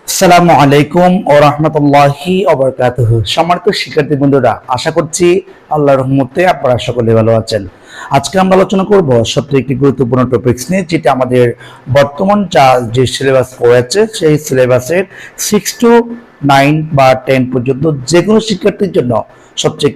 আসসালামু আলাইকুম ওয়া রাহমাতুল্লাহি ওয়া বারাকাতুহু। সম্মানিত শিক্ষার্থী বন্ধুরা, আশা করছি আল্লাহর রহমতে আপনারা সকলে ভালো আছেন। আজকে আমরা আলোচনা করব সবথেকে একটি গুরুত্বপূর্ণ টপিকস নিয়ে, যেটা আমাদের বর্তমান যে সিলেবাস রয়েছে সেই সিলেবাসের 6 to 9 বা 10 পর্যন্ত যে কোনো শিক্ষার্থীর জন্য সবচেয়ে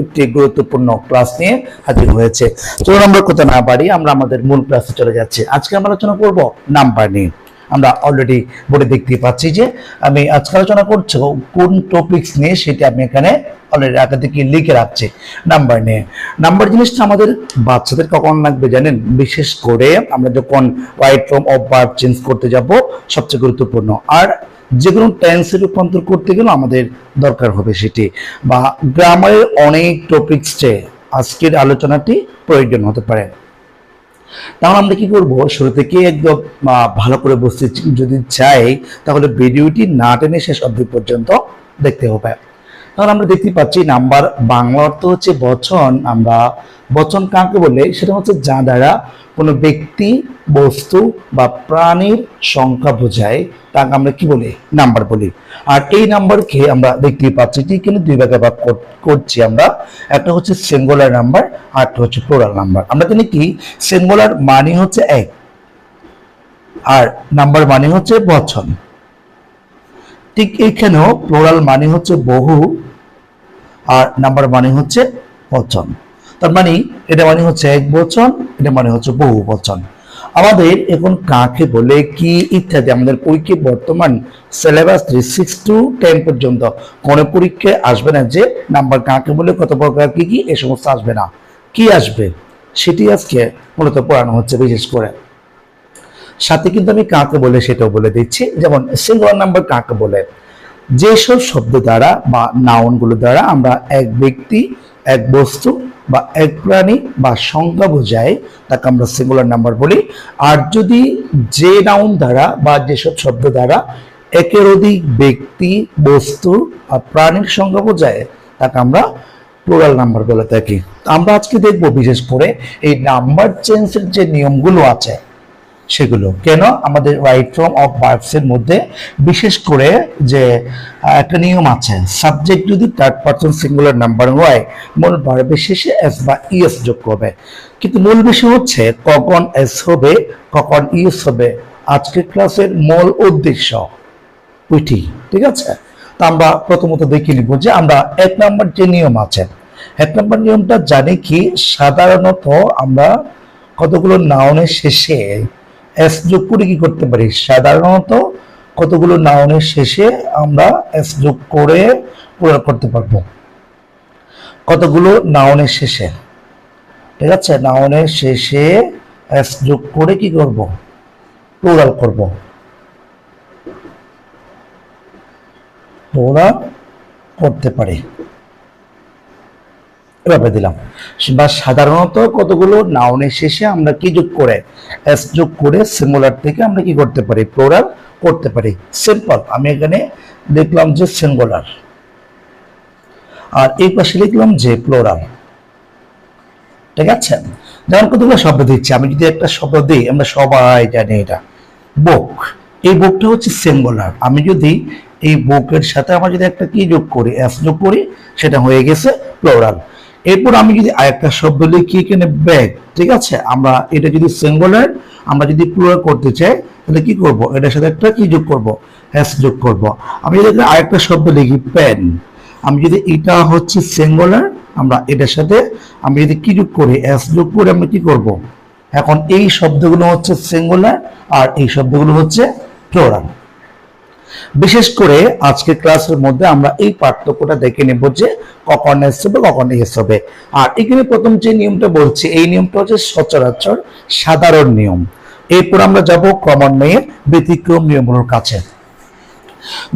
একটি গুরুত্বপূর্ণ ক্লাস নিয়ে হাজির হয়েছে। চলুন আমরা কথা না বাড়ি আমরা আমাদের মূল ক্লাসে চলে যাচ্ছি। আজকে আমরা আলোচনা করব নাম্বার নিয়ে। আমরা অলরেডি বোর্ডে দেখতে পাচ্ছি যে আমি আজকে আলোচনা করছি কোন টপিকস নিয়ে, সেটা আমি এখানে অলরেডি আগে থেকে লিখে রাখছি। নাম্বার নিয়ে, নাম্বার জিনিসটা আমাদের বাচ্চাদের কখন লাগবে জানেন? বিশেষ করে আমরা যখন right form of verb change করতে যাব, সবচেয়ে গুরুত্বপূর্ণ। আর যে কোনো টেন্সে রূপান্তর করতে গেলে আমাদের দরকার হবে সেটি, বা গ্রামারের অনেক টপিকসে আজকের আলোচনাটি প্রয়োজন হতে পারে। তাহলে আমরা কি করব, শুরু থেকে একদম ভালো করে বুঝতে যদি চাই তাহলে ভিডিওটি না টেনে শেষ অবধি পর্যন্ত দেখতে হবে। তাহলে আমরা দেখতে পাচ্ছি নাম্বার বাংলা অর্থ হচ্ছে বচন। আমরা বচন কাকে বলে? সেটা হচ্ছে যা দ্বারা কোনো ব্যক্তি, বস্তু বা প্রাণীর সংখ্যা বোঝায় তাকে আমরা কি বলি? নাম্বার বলি। আর এই নাম্বারকে আমরা দেখতে পাচ্ছি ঠিক কিন্তু দুই ভাগে ভাগ করছি আমরা। একটা হচ্ছে সিঙ্গুলার নাম্বার, আর একটা হচ্ছে প্লুরাল নাম্বার। আমরা জানি কি সিঙ্গুলার মানে হচ্ছে এক, আর নাম্বার মানে হচ্ছে বচন। ঠিক এইখানেও প্লুরাল মানে হচ্ছে বহু, আর নাম্বার মানে হচ্ছে বচন। তার মানে এটা মানে হচ্ছে এক বচন, এটা মানে হচ্ছে বহু বচন। আমাদের এখন কাকে বলে কি ইত্যাদি আমাদের পরীক্ষায় বর্তমান সিলেবাস 6 to 10 পর্যন্ত কোনো পরীক্ষায় আসবে না যে নাম্বার কাকে বলে, কত প্রকার কি কি, এই সমস্ত আসবে না। কি আসবে সেটি আজকে মূলত পড়ানো হচ্ছে। বিশেষ করে সাথে কিন্তু আমি কাকে বলে সেটাও বলে দিচ্ছি। যেমন সিঙ্গুলার নাম্বার কাকে বলে? যেসব শব্দ দ্বারা বা নাউনগুলো দ্বারা আমরা এক ব্যক্তি, এক বস্তু বা এক প্রাণী বা সংখ্যা বোঝায় তাকে আমরা সিঙ্গুলার নাম্বার বলি। আর যদি যে নাউন দ্বারা বা যেসব শব্দ দ্বারা একের অধিক ব্যক্তি, বস্তু আর প্রাণীর সংখ্যা বোঝায় তাকে আমরা প্লুরাল নাম্বার বলে থাকি। আমরা আজকে দেখব বিশেষ করে এই নাম্বার চেঞ্জের যে নিয়মগুলো আছে সেগুলো। কেন আমাদের রাইট ফর্ম অফ ভার্বস এর মধ্যে বিশেষ করে যে একটা নিয়ম আছে, সাবজেক্ট যদি থার্ড পারসন সিঙ্গুলার নাম্বার হয় মূল ভার্বের শেষে এস বা ইএস যোগ হবে। কিন্তু মূল বিষয় হচ্ছে কখন এস হবে, কখন ইএস হবে। আজকের ক্লাসের মূল উদ্দেশ্য ওইটি, ঠিক আছে? তো আমরা প্রথমত দেখে নিব যে আমরা এক নাম্বার যে নিয়ম আছে, এক নাম্বার নিয়মটা জানি কি, সাধারণত আমরা কতগুলো নাউনের শেষে এস যোগ করে কি করতে পারি? সাধারণত কতগুলো নাউনের শেষে আমরা এস যোগ করে প্লুরাল করতে পারবো। কতগুলো নাউনের শেষে, ঠিক আছে? নাউনের শেষে এস যোগ করে কি করব? প্লুরাল করব। প্লুরাল করতে পারি, এভাবে দিলাম। বা সাধারণত কতগুলো নাউনের শেষে আমরা কি যোগ করে, এস যোগ করে সিঙ্গুলার থেকে আমরা কি করতে পারি? প্লুরাল করতে পারি। সিম্পল। আমি এখানে লিখলাম যে সিঙ্গুলার, আর এই পাশে লিখলাম যে প্লুরাল, ঠিক আছে? যেমন কতগুলো শব্দ দিচ্ছি, আমি যদি একটা শব্দ দিই, আমরা সবাই জানি এটা বুক। এই বুকটা হচ্ছে সিঙ্গুলার। আমি যদি এই বুকের সাথে আমরা যদি একটা কি যোগ করি, এস যোগ করি, সেটা হয়ে গেছে প্লুরাল। এরপর আমি যদি আরেকটা শব্দ লিখি এখানে ব্যাগ, ঠিক আছে? আমরা এটা যদি সিঙ্গুলার আমরা যদি প্লুরাল করতে চাই তাহলে কি করব? এটার সাথে একটা কি যোগ করব? এস যোগ করব। আমি যদি আরেকটা শব্দ লিখি পেন, আমি যদি এটা হচ্ছে সিঙ্গুলার, আমরা এটার সাথে আমি যদি কি যোগ করি? এস যোগ করে আমরা কি করব? এখন এই শব্দগুলো হচ্ছে সিঙ্গুলার আর এই শব্দগুলো হচ্ছে প্লুরাল। বিশেষ করে আজকের ক্লাসের মধ্যে আমরা এই পার্থক্যটা দেখে নেব যে কখন এস হবে, কখন এস হবে। আর এখানে প্রথম যে নিয়মটা বলছি, এই নিয়মটা হচ্ছে সচরাচর সাধারণ নিয়ম। এরপর আমরা যাব ক্রমান্বয়ে ব্যতিক্রম নিয়মগুলোর কাছে।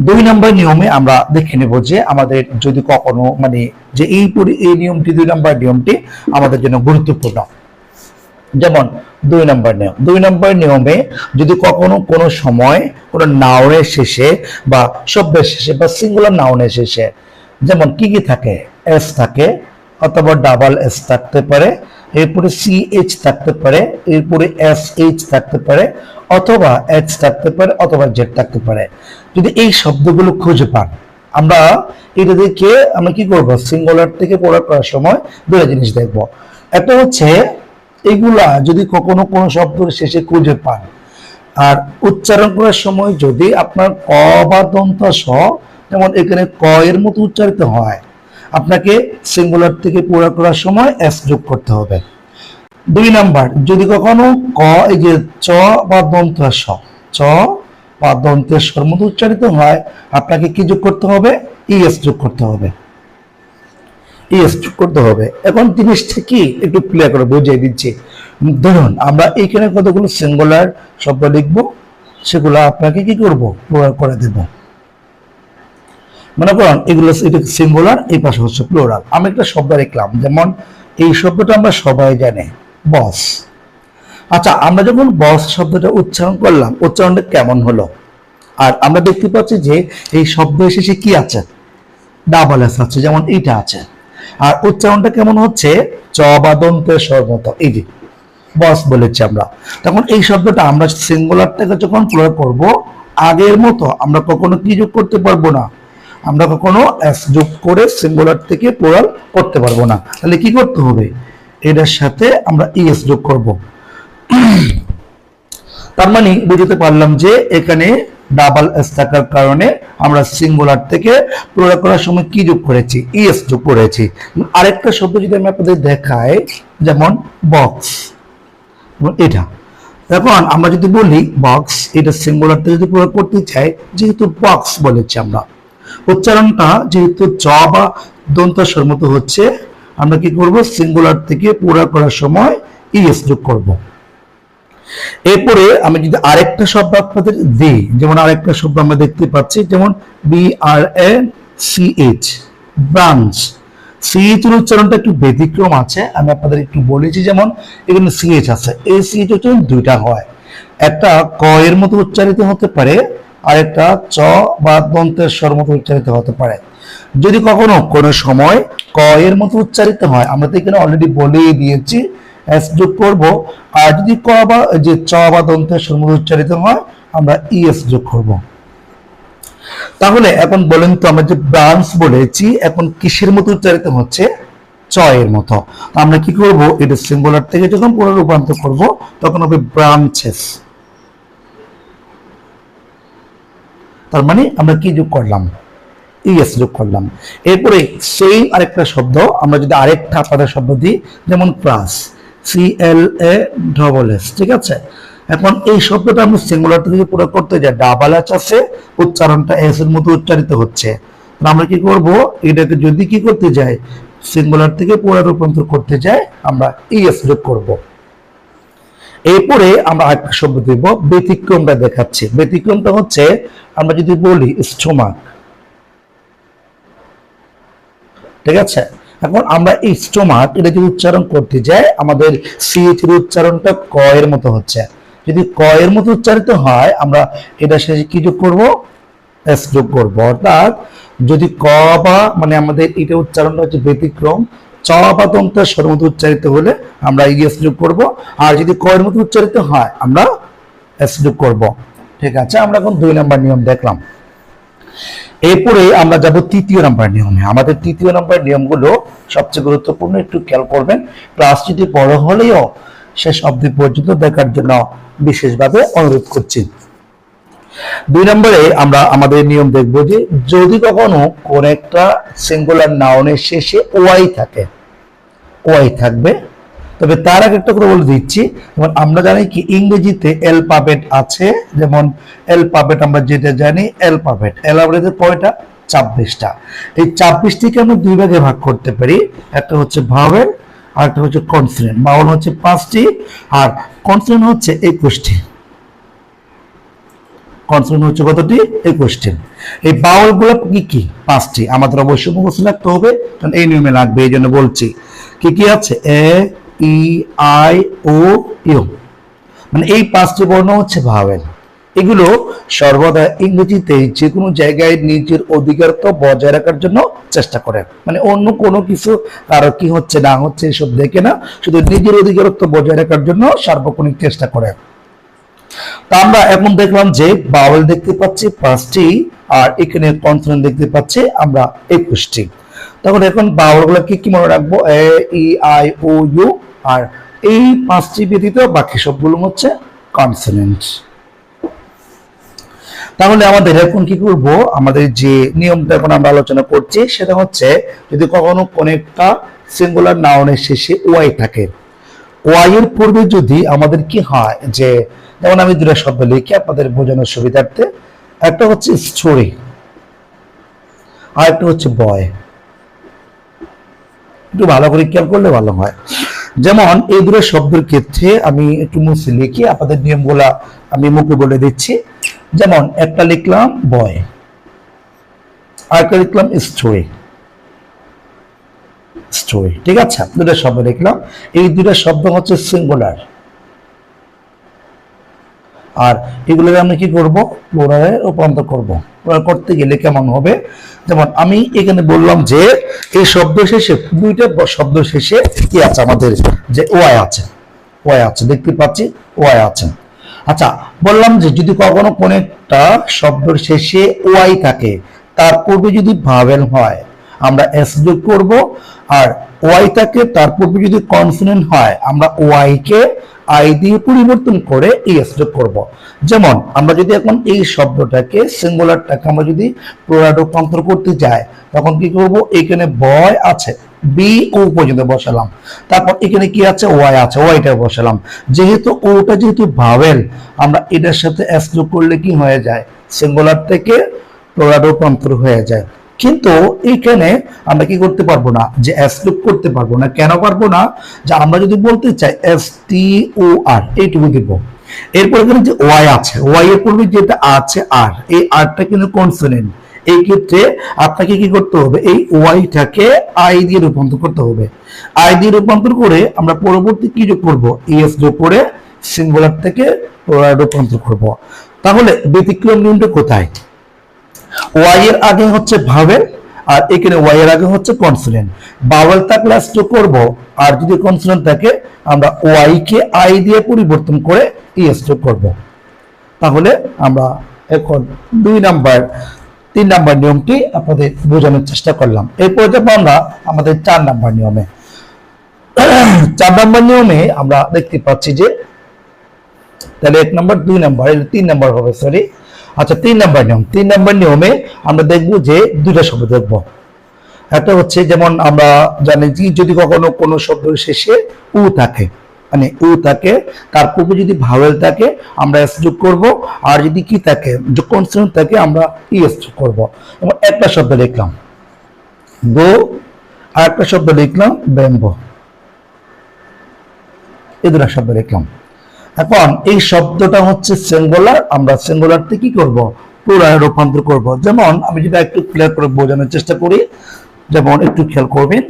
2 নম্বর নিয়মে আমরা দেখে নেব যে আমাদের যদি কখনো মানে যে এই নিয়মটি 2 নম্বর নিয়মটি আমাদের জন্য গুরুত্বপূর্ণ। যেমন 2 নম্বর নিয়ম, 2 নম্বর নিয়মে যদি কখনো কোনো সময় কোনো নাউনের শেষে বা শব্দের শেষে বা সিঙ্গুলার নাউনের শেষে যেমন কি কি থাকে, এস থাকে, অথবা ডাবল এস থাকতে পারে, এরপরে সিএইচ থাকতে পারে, এরপরে এসএইচ থাকতে পারে, অথবা এইচ থাকতে পারে, অথবা জেড থাকতে পারে। যদি এই শব্দগুলো খুঁজে পান, আমরা এটা দেখে আমরা কি করব, সিঙ্গুলার থেকে প্লুরাল করার সময় দুটো জিনিস দেখব। একটা হচ্ছে এগুলা যদি কখনো কোনো শব্দের শেষে খুঁজে পান, আর উচ্চারণ করার সময় যদি আপনার ক বা দন্ত স, যেমন এখানে ক এর মতো উচ্চারিত হয়, আপনাকে সিঙ্গুলার থেকে প্লুরাল করার সময় এস যোগ করতে হবে। 2 নাম্বার, যদি কখনো ক এই যে চ বা দন্ত স, চ বা দন্তের স্বর মতো উচ্চারিত হয়, আপনাকে কি যোগ করতে হবে, ইএস যোগ করতে হবে, ইএস যোগ করতে হবে। এখন জিনিসটা কি একটু ক্লিয়ার করে বুঝিয়ে দিচ্ছি। ধরুন আমরা এইখানে কতগুলো সিঙ্গুলার শব্দ লিখব, সেগুলো আপনাকে কি করব, প্লুরাল করে দেব। মনে করেন এগুলো এটা সিঙ্গুলার, এই পাশে হচ্ছে প্লুরাল। আমি একটা শব্দ লিখলাম, যেমন এই শব্দটা আমরা সবাই জানি, বস। আচ্ছা, আমরা যখন বস শব্দটা উচ্চারণ করলাম, উচ্চারণটা কেমন হলো? আর আমরা দেখতে পাচ্ছি যে এই শব্দ শেষে কি আছে, ডাবল এস আছে, যেমন এইটা আছে। আর উচ্চারণটা কেমন হচ্ছে, চ বা দন্তের স্বর মতো, এই যে বস বলেছি আমরা। তখন এই শব্দটা আমরা সিঙ্গুলার থেকে যখন প্লুরাল করব, আগের মতো আমরা কখনো কি যোগ করতে পারবো না, আমরা কখনো এস যোগ করে সিঙ্গুলার থেকে প্লুরাল করতে পারবো না। তাহলে কি করতে হবে, এটার সাথে আমরা ইএস যোগ করব। তার মানে বুঝতে পারলাম যে এখানে ডাবল এস থাকার কারণে আমরা সিঙ্গুলার থেকে প্লুরাল করার সময় কি যোগ করেছি, ইএস যোগ করেছি। আরেকটা শব্দ যদি আমি আপনাদের দেখাই, যেমন বক্স, এটা। এখন আমরা যদি বলি বক্স, এটা সিঙ্গুলার থেকে যদি প্লুরাল করতে চাই, যেহেতু বক্স বলেছি আমরা, উচ্চারণটা যেহেতু চ বা দন্ত স্বর মতো হচ্ছে, আমরা কি করব, সিঙ্গুলার থেকে প্লুরাল করার সময় ইএস যোগ করব। এরপরে আমি যদি আরেকটা শব্দ আপনাদের দিই, যেমন আরেকটা শব্দ আমরা দেখতে পাচ্ছি, যেমন BRANCH, ব্রাঞ্চ। সিএইচ এর উচ্চারণটা একটু ব্যতিক্রম আছে, আমি আপনাদের একটু বলেছি। যেমন এখানে সিএইচ আছে, এই সিএইচ উচ্চারণ দুইটা হয়, একটা ক এর মতো উচ্চারিত হতে পারে, আর একটা চ বা দন্তের স্বর মতো উচ্চারিত হতে পারে। যদি কখনো কোনো সময় ক এর মতো উচ্চারিত হয়, আমরা তো এখানে অলরেডি বলেই দিয়েছি, এস যোগ করব। আর যদি ক বা যে চ বা দন্তের স্বর মতো উচ্চারিত হয়, আমরা ইএস যোগ করব। তাহলে এখন বলেন তো, আমরা যে ব্রাঞ্চ বলেছি, এখন কিসের মতো উচ্চারিত হচ্ছে, চ এর মতো। আমরা কি করব, এটা সিঙ্গুলার থেকে যখন প্লুরাল রূপান্তর করব, তখন হবে ব্রাঞ্চেস। তার মানে আমরা কি যোগ করলাম, ইএস যোগ করলাম। এরপরে সেই আরেকটা শব্দ আমরা যদি আরেকটা আপনাদের শব্দ দিই, যেমন ক্লাস, CLASS, ঠিক আছে। এখন এই শব্দটা আমরা সিঙ্গুলার থেকে পুরো করতে যাই, ডাবল এস আছে, উচ্চারণটা এস এর মতো উচ্চারিত হচ্ছে। আমরা কি করব, এটাকে যদি কি করতে যাই, সিঙ্গুলার থেকে পুরো রূপান্তর করতে যাই, আমরা ইএস যোগ করব। এরপরে আমরা আরেকটা শব্দ দেব, ব্যতিক্রমটা দেখাচ্ছি। ব্যতিক্রমটা হচ্ছে, আমরা যদি বলি স্টোমাক, ঠিক আছে। এখন আমরা এই স্টোমাক, এটা যদি উচ্চারণ করতে যাই, আমাদের সিএইচ এর উচ্চারণটা ক এর মতো হচ্ছে। যদি ক এর মতো উচ্চারিত হয়, আমরা এটা শেষে কি যোগ করব, এস যোগ করব। অর্থাৎ যদি ক বা মানে আমাদের এটা উচ্চারণটা হচ্ছে ব্যতিক্রম, চ বা দন্তের স্বর মতো উচ্চারিত হলে আমরা ইএস যোগ করব। আর যদি ক এর মতো উচ্চারিত হয়, আমরা এস যোগ করব। ঠিক আছে, আমরা এখন 2 নাম্বার নিয়ম দেখলাম। এরপরে আমরা যাব 3য় নাম্বার নিয়মে। আমাদের 3য় নাম্বার নিয়মগুলো সবচেয়ে গুরুত্বপূর্ণ, একটু খেয়াল করবেন। ক্লাস যদি বড় হলেও শেষ অবধি পর্যন্ত দেখার জন্য বিশেষভাবে অনুরোধ করছি। 2 নম্বরে আমরা আমাদের নিয়ম দেখব যে যদি কখনো কোন একটা সিঙ্গুলার নাউনের শেষে ওয়াই থাকে, ওয়াই থাকবে, তবে তার আগে একটা কথা বলে দিচ্ছি। যেমন আমরা জানি কি ইংরেজিতে অ্যালফাবেট আছে, যেমন অ্যালফাবেট আমরা যেটা জানি অ্যালফাবেট, অ্যালফাবেটের কয়টা, 26টা। এই 26টিকে আমরা 2 ভাগে ভাগ করতে পারি, একটা হচ্ছে ভাওয়েল আর একটা হচ্ছে কনসোনেন্ট। ভাওয়েল হচ্ছে 5টি আর কনসোনেন্ট হচ্ছে 21টি। কনসোনেন্ট হচ্ছে কতটি, 21টি। এই ভাওয়েল গুলো কি কি, 5টি। আমাদের অবশ্যই মুখস্থ রাখতে হবে, কারণ এই নিয়মে লাগবে, এই জন্য বলছি। কি কি আছে, এ ই আই ও ইউ, মানে এই 5টি বর্ণ হচ্ছে ভাওয়েল। এগুলো সর্বদা ইংরেজিতে যে কোনো জায়গায় নিজের অধিকারত্ব বজায় রাখার জন্য চেষ্টা করে, মানে অন্য কোনো কিছু কারো কি হচ্ছে না হচ্ছে এসব দেখে না, শুধু নিজের অধিকারত্ব বজায় রাখার জন্য সার্বক্ষণিক চেষ্টা করে। তা আমরা এখন দেখলাম যে বাউল দেখতে পাচ্ছি 5টি, আর এখানে কনসোনেন্ট দেখতে পাচ্ছি আমরা 21টি। তখন এখন বাউলগুলো কি মনে রাখবো? এ, ই, আই, ও, ইউ, আর এই 5টি ব্যতীত বাকি সবগুলো হচ্ছে কনসোনেন্ট। তাহলে আমাদের এখন কি করব? আমাদের যে নিয়মটা এখন আমরা আলোচনা করছি সেটা হচ্ছে, যদি কখনো কোন একটা সিঙ্গুলার নাউনের শেষে ওয়াই থাকে, ওয়াই এর পূর্বে যদি আমাদের কি হয়, যে যেমন আমি দুটো শব্দ লিখি আপনাদের বোঝানোর সুবিধার্থে, একটা হচ্ছে স্টোরি আর একটা হচ্ছে বয়। একটু ভালো করে খেয়াল করলে ভালো হয়। যেমন এই দুটো শব্দের ক্ষেত্রে আমি একটু মুছে লিখি, আপনাদের নিয়মগুলা আমি মুখে বলে দিচ্ছি। যেমন একটা লিখলাম বয়, আর একটা লিখলাম স্টোরি। স্টোরি, ঠিক আছে, দুটো শব্দ লিখলাম। এই দুটো শব্দ হচ্ছে সিঙ্গুলার, আর এগুলোকে আমি কি করব? প্লুরালে রূপান্তর করব। করতে গেলে কেমন হবে? যেমন আমি এখানে বললাম যে এই শব্দ শেষে, দুইটা শব্দ শেষে কি আছে আমাদের? যে ওয়াই আছে, ওয়াই আছে, দেখতে পাচ্ছি ওয়াই আছে। আচ্ছা, বললাম যে যদি কখনো কোনো একটা শব্দের শেষে ওয়াই থাকে, তার পূর্বে যদি ভাওয়েল হয় আমরা এস যোগ করব, আর ওয়াই থাকে তার পূর্বে যদি কনসোনেন্ট হয় আমরা ওয়াই কে আই দিয়ে পরিবর্তন করে এস যোগ করব। যেমন আমরা যদি এখন এই শব্দটাকে, সিঙ্গুলারটাকে আমরা যদি প্লুরাল রূপান্তর করতে যাই, তখন কি করব? এখানে বয় আছে, বি ও পর্যন্ত বসালাম, তারপর এখানে কি আছে? ওয়াই আছে, ওয়াইটা বসালাম। যেহেতু ওটা যেহেতু ভাওয়েল, আমরা এটার সাথে এস যোগ করলে কি হয়ে যায়? সিঙ্গুলার থেকে প্লুরাল রূপান্তর হয়ে যায়। কিন্তু এইখানে আমরা কি করতে পারবো না? যে এস যোগ করতে পারবো না। কেন পারবো না? যে আমরা যদি বলতে চাই এস টি ও আর, এইটুকু দিব। এরপর এখানে যে ওয়াই আছে, ওয়াই এর পূর্বে যেটা আছে আর, এই আরটা কিন্তু কনসোনেন্ট। এই ক্ষেত্রে আপনাকে কি করতে হবে? এই ওয়াইটাকে আই দিয়ে রূপান্তর করতে হবে। আই দিয়ে রূপান্তর করে আমরা পরবর্তী কি যোগ করবো? এস যোগ করে সিঙ্গুলার থেকে প্লুরাল রূপান্তর করব। তাহলে ব্যতিক্রম নিয়মটা কোথায়? ওয়াই এর আগে হচ্ছে ভাওয়েল, আর এখানে ওয়াই এর আগে হচ্ছে কনসোনেন্ট। ভাওয়েল থাকলে এস যোগ করব, আর যদি কনসোনেন্ট থাকে আমরা ওয়াই কে আই দিয়ে পরিবর্তন করে এস যোগ করব। তাহলে আমরা এখন 3 নাম্বার নিয়মটি আপনাদের বোঝানোর চেষ্টা করলাম। এরপর যাব আমরা আমাদের 4 নাম্বার নিয়মে। 4 নাম্বার নিয়মে আমরা দেখতে পাচ্ছি যে, তাহলে 1 নাম্বার, 2 নাম্বার, 3 নাম্বার হবে, সরি। আচ্ছা, 3 নাম্বার নিয়ম। 3 নাম্বার নিয়মে আমরা দেখবো যে দুটা শব্দ দেখবো। একটা হচ্ছে, যেমন আমরা জানি যে যদি কখনো কোনো শব্দের শেষে উ থাকে, মানে উ থাকে, তার পূর্বে যদি ভাওয়েল থাকে আমরা এস যোগ করব, আর যদি কি থাকে, কনসোনেন্ট থাকে আমরা এস যোগ করব। এবং একটা শব্দ লিখলাম গো, আর একটা শব্দ লিখলাম ব্যাম্বো, এই দুটো শব্দ লিখলাম। এখন এই শব্দটা হচ্ছে সিঙ্গুলার, আমরা সিঙ্গুলার থেকে কি করব? প্লুরালে রূপান্তর করব। যেমন আমি যদি একটু ক্লিয়ার করে বোঝানোর চেষ্টা করি, যেমন একটু খেয়াল করবেন,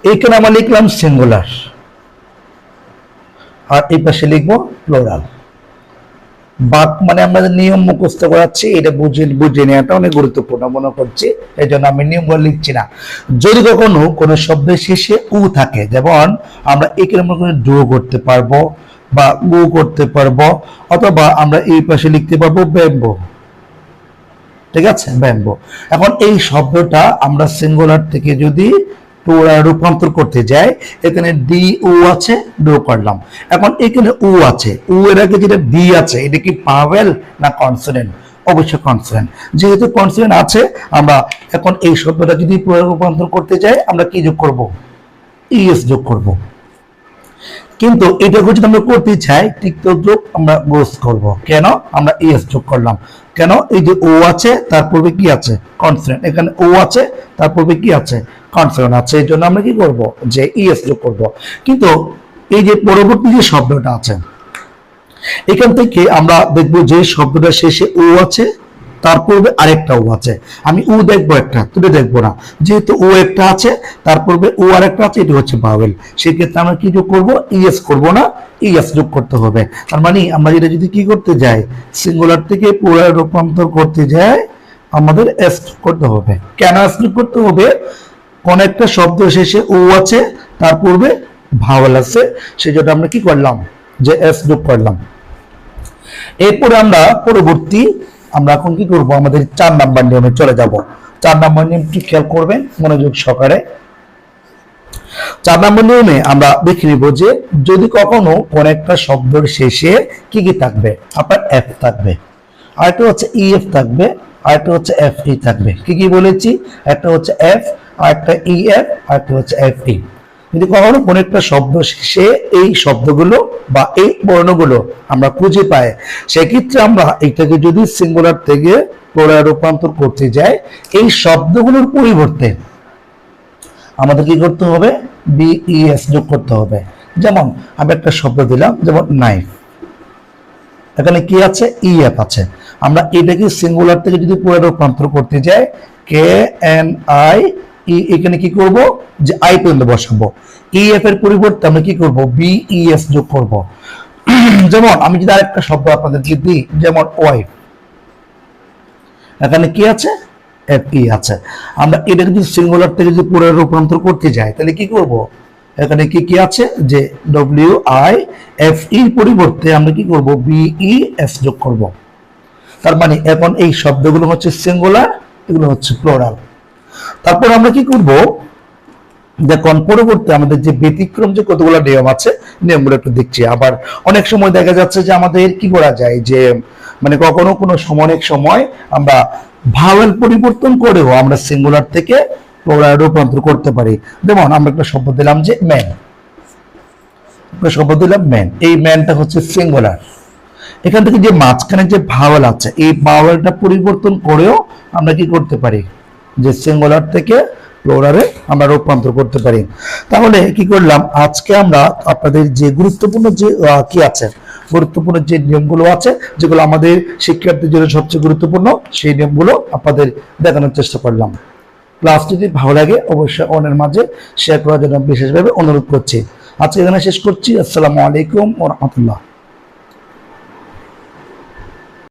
এইখানে আমরা লিখলাম সিঙ্গুলার, আর এই পাশে লিখবো প্লুরাল। বাক মানে আমরা নিয়ম মুখস্থ করাচ্ছি, এটা বুঝে নেওয়াটা অনেক গুরুত্বপূর্ণ মনে করছি, এই জন্য আমি নিয়মগুলো লিখছি না। যদি কখনো কোনো শব্দের শেষে উ থাকে, যেমন আমরা এখানে মনে করে ডো করতে পারবো বা গু করতে পারবো, অথবা আমরা এই পাশে লিখতে পারবো ব্যাম্বো, ঠিক আছে, ব্যাম্বো। এখন এই শব্দটা আমরা সিঙ্গুলার থেকে যদি প্লুরাল রূপান্তর করতে যাই, এখানে ডি ও আছে, ডো করলাম। এখন এখানে উ আছে, উ এর আগে যেটা ডি আছে, এটা কি ভাওয়েল না কনসোনেন্ট? অবশ্যই কনসোনেন্ট। যেহেতু কনসোনেন্ট আছে, আমরা এখন এই শব্দটা যদি প্লুরাল রূপান্তর করতে যাই আমরা কি যোগ করব? ইএস যোগ করব। কিন্তু এটাকে যদি আমরা করতে চাই টিকটক যোগ আমরা গোস করব। কেন? আমরা এস যোগ করলাম। কেন? এই যে ও আছে তার পূর্বে কি আছে? কনসোনেন্ট। এখানে ও আছে তার পূর্বে কি আছে? কনসোনেন্ট আছে, এই জন্য আমরা কি করব? যে ইএস যোগ করব। কিন্তু এই যে পরবর্তী যে শব্দটা আছে, এখান থেকে আমরা দেখব যে শব্দটা শেষে ও আছে, তার পূর্বে আরেকটা ও আছে, আমি উ দেখবো একটা, তুলে দেখবো না, যেহেতু ও একটা আছে তার পূর্বে ও আরেকটা আছে, এটি হচ্ছে ভাওয়েল। সেক্ষেত্রে আমরা কি যোগ করবো? ইএস করবো না, ইএস যোগ করতে হবে। তার মানে আমরা যেটা যদি কি করতে যাই, সিঙ্গুলার থেকে প্লুরাল রূপান্তর করতে যাই, আমাদের এস যোগ করতে হবে। কেন এস যোগ করতে হবে? কোন একটা শব্দ শেষে ও আছে, তার পূর্বে ভাওয়েল আছে, সেজন্য আমরা কি করলাম, যে এস যোগ করলাম। এরপরে আমরা পরবর্তী আমরা এখন কি করব, আমাদের 4 নাম্বার নিয়মে চলে যাব। 4 নাম্বার নিয়মটি খেয়াল করবেন মনোযোগ সহকারে। 4 নাম্বার নিয়মে আমরা দেখে নিব যে যদি কখনো কোন একটা শব্দের শেষে কি কি থাকবে, আপনার এফ থাকবে, আরেকটা হচ্ছে ইএফ থাকবে, আরেকটা হচ্ছে এফ ই থাকবে। কি কি বলেছি? একটা হচ্ছে এফ, আরেকটা ইএফ, আরেকটা হচ্ছে এফ ই। যদি কখনো কোন একটা শব্দ শেষে এই শব্দগুলো বা এই বর্ণগুলো আমরা খুঁজে পাই, সেক্ষেত্রে আমরা এটাকে যদি সিঙ্গুলার থেকে প্লুরাল রূপান্তর করতে যাই, এই শব্দগুলোর পরিবর্তে আমাদের কি করতে হবে? বিইএস যোগ করতে হবে। যেমন আমি একটা শব্দ দিলাম, যেমন নাইফ, এখানে কি আছে? ইএফ আছে। আমরা এটাকে সিঙ্গুলার থেকে যদি প্লুরাল রূপান্তর করতে যাই, কে এন আই ই, এখানে কি করব, যে আই পর্যন্ত বসাবো। ইএফ এর পরিবর্তে আমরা কি করব? বিইএস যোগ করব। যেমন আমি যদি আরেকটা শব্দ আপনাদেরকে দিই, যেমন ওয়াইফ, এখানে কি আছে? এফ ই আছে। আমরা এটাকে যদি সিঙ্গুলার থেকে যদি প্লুরাল রূপান্তর করতে যাই, তাহলে কি করব? এখানে কি কি আছে? যে ডব্লিউ আই এফ ই পরিবর্তে আমরা কি করব? বিইএস যোগ করব। তার মানে এখন এই শব্দগুলো হচ্ছে সিঙ্গুলার, এগুলো হচ্ছে প্লুরাল। তারপর আমরা কি করব? দেখুন পরবর্তী আমাদের যে ব্যতিক্রম যে কতগুলো নিয়ম আছে, নিয়মগুলো একটু দেখছি। আবার অনেক সময় দেখা যাচ্ছে যে আমাদের কি করা যায়, যে মানে কখনো কোনো অনেক সময় আমরা ভাওয়েল পরিবর্তন করেও আমরা সিঙ্গুলার থেকে প্লুরাল রূপান্তর করতে পারি। যেমন আমরা একটা শব্দ দিলাম যে ম্যান, একটা শব্দ দিলাম ম্যান, এই ম্যানটা হচ্ছে সিঙ্গুলার। এখান থেকে যে মাঝখানে যে ভাওয়েল আছে, এই ভাওয়েলটা পরিবর্তন করেও আমরা কি করতে পারি, যে সিঙ্গুলার থেকে প্লুরালে আমরা রূপান্তর করতে পারি। তাহলে কি করলাম, আজকে আমরা আপনাদের যে গুরুত্বপূর্ণ যে কি আছে, গুরুত্বপূর্ণ যে নিয়মগুলো আছে, যেগুলো আমাদের শিক্ষার্থীদের জন্য সবচেয়ে গুরুত্বপূর্ণ, সেই নিয়মগুলো আপনাদের দেখানোর চেষ্টা করলাম। ক্লাস যদি ভালো লাগে অবশ্যই অন্যের মাঝে শেয়ার করার জন্য বিশেষভাবে অনুরোধ করছি। আজকে এখানে শেষ করছি। আসসালামু আলাইকুম ওয়া রাহমাতুল্লাহ।